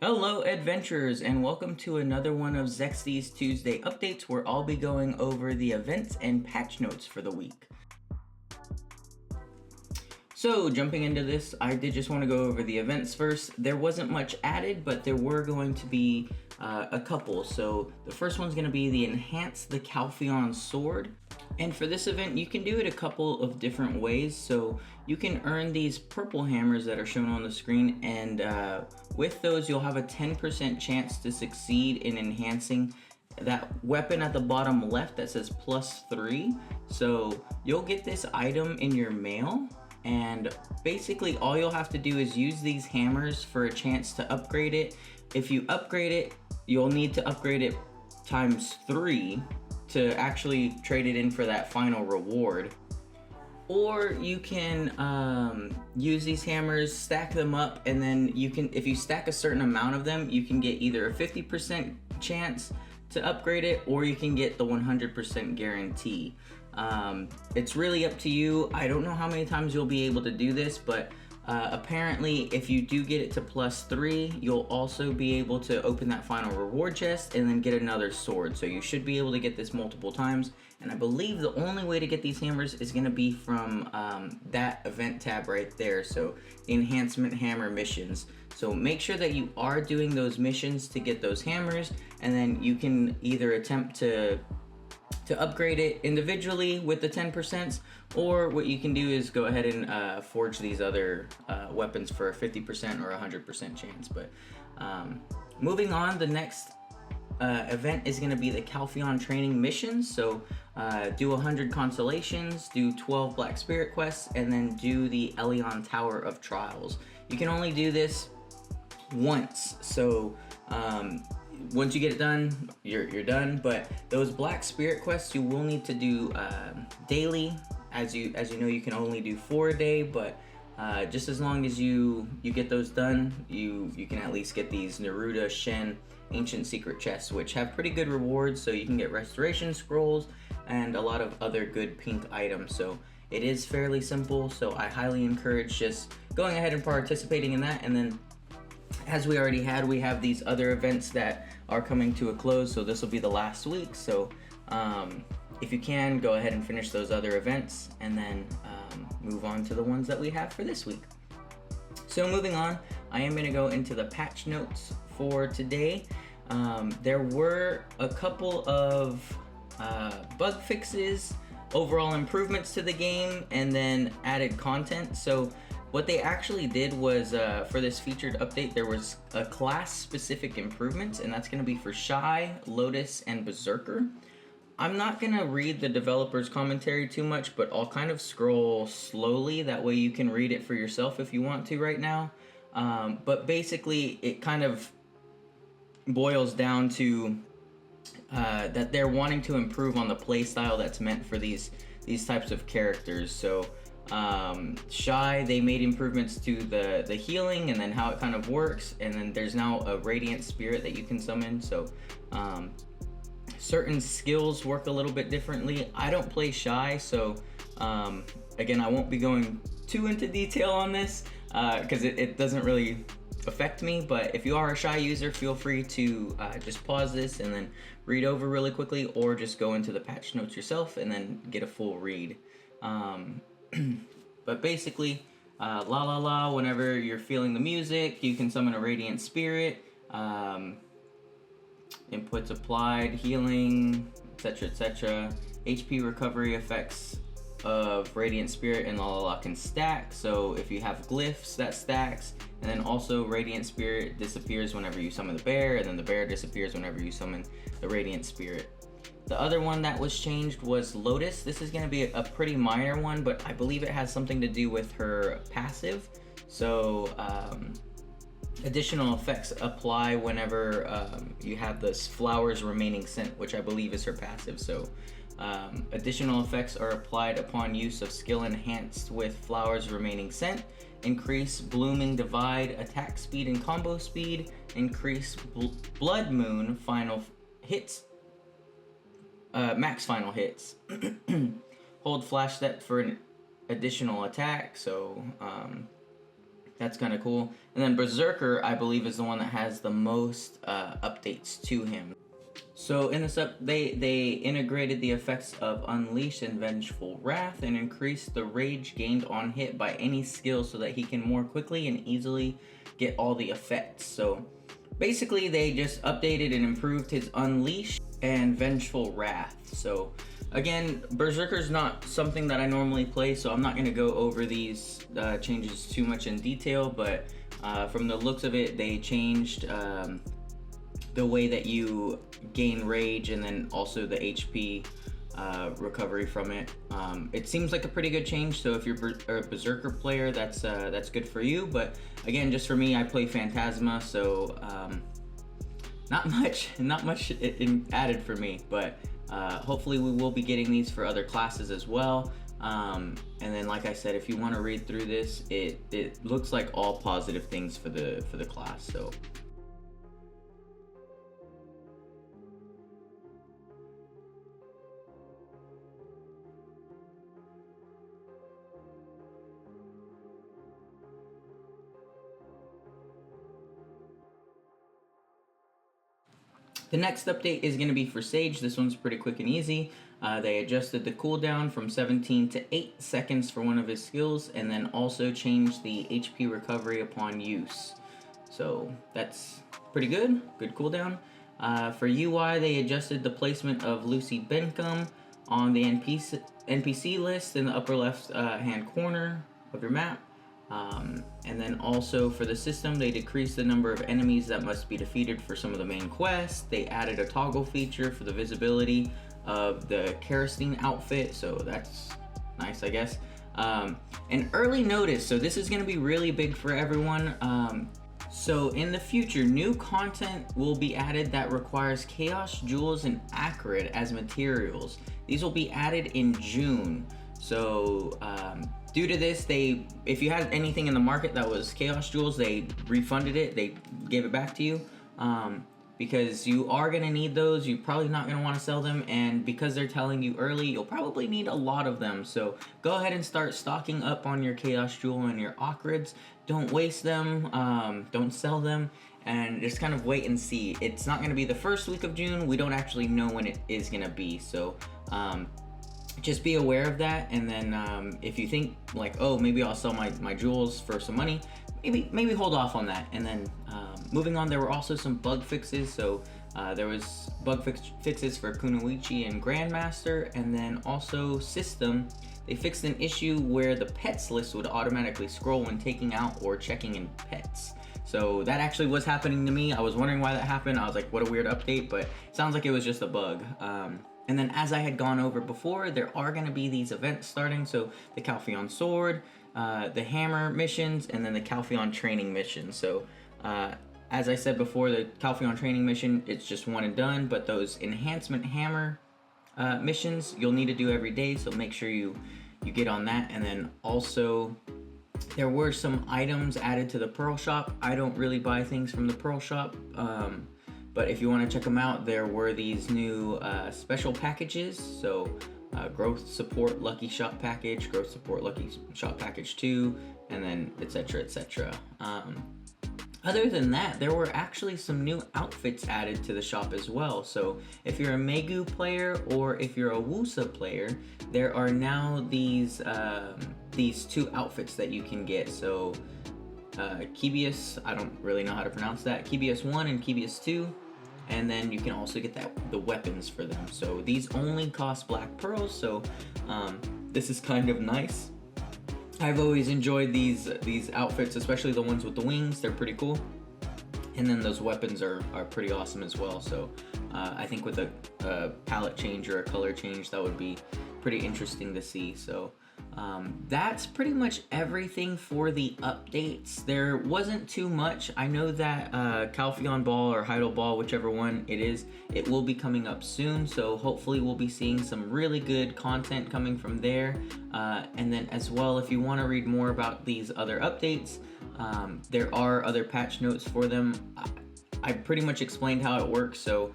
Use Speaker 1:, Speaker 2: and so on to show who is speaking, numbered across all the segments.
Speaker 1: Hello, adventurers, and welcome to another one of ZexTy's Tuesday updates where I'll be going over the events and patch notes for the week. So, jumping into this, I did just want to go over the events first. There wasn't much added, but there were going to be a couple. So, the first one's going to be the Enhance the Calpheon Sword. And for this event, you can do it a couple of different ways. So you can earn these purple hammers that are shown on the screen, and with those, you'll have a 10% chance to succeed in enhancing that weapon at the bottom left that says +3. So you'll get this item in your mail, and basically all you'll have to do is use these hammers for a chance to upgrade it. If you upgrade it, you'll need to upgrade it ×3 to actually trade it in for that final reward. Or you can use these hammers, stack them up, and then you can, if you stack a certain amount of them, you can get either a 50% chance to upgrade it, or you can get the 100% guarantee. It's really up to you. I don't know how many times you'll be able to do this, but apparently if you do get it to +3, you'll also be able to open that final reward chest and then get another sword. So you should be able to get this multiple times, and I believe the only way to get these hammers is going to be from that event tab right there, so the enhancement hammer missions. So make sure that you are doing those missions to get those hammers, and then you can either attempt to upgrade it individually with the 10%, or what you can do is go ahead and forge these other weapons for a 50% or 100% chance. But moving on, the next event is going to be the Calpheon training missions. So do 100 constellations, do 12 Black Spirit quests, and then do the Elion Tower of Trials. You can only do this once, so once you get it done, you're done. But those Black Spirit quests you will need to do daily. As you know, you can only do 4 a day, but just as long as you get those done, you can at least get these Neruda Shen Ancient Secret Chests, which have pretty good rewards. So you can get restoration scrolls and a lot of other good pink items. So it is fairly simple, so I highly encourage just going ahead and participating in that. And then, as we already had, we have these other events that are coming to a close, so this will be the last week. So if you can, go ahead and finish those other events, and then move on to the ones that we have for this week. So moving on, I am going to go into the patch notes for today. There were a couple of bug fixes, overall improvements to the game, and then added content. So what they actually did was, for this featured update, there was a class-specific improvements, and that's going to be for Shai, Lotus, and Berzerker. I'm not going to read the developer's commentary too much, but I'll kind of scroll slowly. That way you can read it for yourself if you want to right now. But basically, it kind of boils down to that they're wanting to improve on the playstyle that's meant for these types of characters. So Shai, they made improvements to the healing and then how it kind of works, and then there's now a radiant spirit that you can summon. So certain skills work a little bit differently. I don't play Shai, so again, I won't be going too into detail on this because it doesn't really affect me. But if you are a Shai user, feel free to just pause this and then read over really quickly, or just go into the patch notes yourself and then get a full read. But basically, la la la, whenever you're feeling the music, you can summon a radiant spirit. Inputs applied, healing, etc, etc. HP recovery effects of radiant spirit and la la la can stack. So if you have glyphs, that stacks. And then also radiant spirit disappears whenever you summon the bear, and then the bear disappears whenever you summon the radiant spirit. The other one that was changed was Lotus. This is going to be a pretty minor one, but I believe it has something to do with her passive. So additional effects apply whenever you have this flowers remaining scent, which I believe is her passive. So additional effects are applied upon use of skill enhanced with flowers remaining scent. Increase blooming divide, attack speed and combo speed. Increase blood moon final hits. Max final hits. Hold flash step for an additional attack. So That's kind of cool. And then Berzerker, I believe, is the one that has the most updates to him. So in this they integrated the effects of Unleash and Vengeful Wrath and increased the rage gained on hit by any skill so that he can more quickly and easily get all the effects. So basically they just updated and improved his Unleash and Vengeful Wrath. So again, Berzerker's not something that I normally play, so I'm not going to go over these changes too much in detail, but from the looks of it, they changed the way that you gain rage and then also the HP recovery from it. It seems like a pretty good change, so if you're a Berzerker player, that's good for you. But again, just for me, I play Phantasma, so not much added for me. But hopefully we will be getting these for other classes as well. And then, like I said, if you want to read through this, it looks like all positive things for the class. So. The next update is going to be for Sage. This one's pretty quick and easy. They adjusted the cooldown from 17 to 8 seconds for one of his skills, and then also changed the HP recovery upon use. So that's pretty good cooldown. For UI, they adjusted the placement of Lucy Bencomb on the NPC list in the upper left hand corner of your map. And then also for the system, they decreased the number of enemies that must be defeated for some of the main quests. They added a toggle feature for the visibility of the Kerosene outfit, so that's nice, I guess. An early notice, so this is going to be really big for everyone. So in the future, new content will be added that requires Chaos Jewels and Acrid as materials. These will be added in June. So due to this, if you had anything in the market that was Chaos Jewels, they refunded it. They gave it back to you because you are going to need those. You're probably not going to want to sell them, and because they're telling you early, you'll probably need a lot of them. So go ahead and start stocking up on your Chaos Jewel and your Acrids. Don't waste them. Don't sell them. And just kind of wait and see. It's not going to be the first week of June. We don't actually know when it is going to be. So just be aware of that, and then if you think like, oh, maybe I'll sell my jewels for some money, maybe hold off on that. And then moving on, there were also some bug fixes. So there was bug fixes for Kunoichi and Grandmaster, and then also System. They fixed an issue where the pets list would automatically scroll when taking out or checking in pets. So that actually was happening to me. I was wondering why that happened. I was like, what a weird update, but it sounds like it was just a bug. And then, as I had gone over before, there are going to be these events starting. So the Calpheon Sword, the Hammer missions, and then the Calpheon Training mission. So as I said before, the Calpheon Training mission, it's just one and done. But those Enhancement Hammer missions, you'll need to do every day. So make sure you get on that. And then also, there were some items added to the Pearl Shop. I don't really buy things from the Pearl Shop. But if you want to check them out, there were these new special packages. So Growth Support Lucky Shop Package, Growth Support Lucky Shop Package 2, and then etc. etc. Other than that, there were actually some new outfits added to the shop as well. So if you're a Megu player or if you're a Wusa player, there are now these two outfits that you can get. So Kibius, I don't really know how to pronounce that, Kibius 1 and Kibius 2. And then you can also get the weapons for them. So these only cost black pearls, so this is kind of nice. I've always enjoyed these outfits, especially the ones with the wings. They're pretty cool. And then those weapons are pretty awesome as well. So I think with a palette change or a color change, that would be pretty interesting to see. So that's pretty much everything for the updates. There wasn't too much. I know that Calpheon Ball or Heidel Ball, whichever one it is, it will be coming up soon. So hopefully we'll be seeing some really good content coming from there. And then as well, if you want to read more about these other updates, there are other patch notes for them. I pretty much explained how it works. So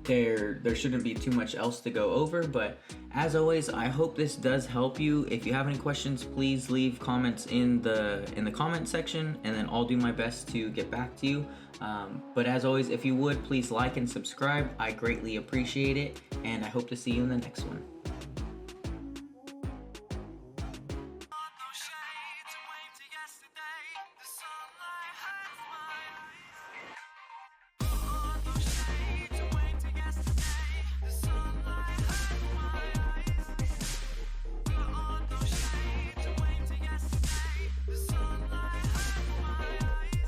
Speaker 1: there shouldn't be too much else to go over. But as always, I hope this does help you. If you have any questions, please leave comments in the comment section, and then I'll do my best to get back to you. But as always, if you would, please like and subscribe. I greatly appreciate it, and I hope to see you in the next one.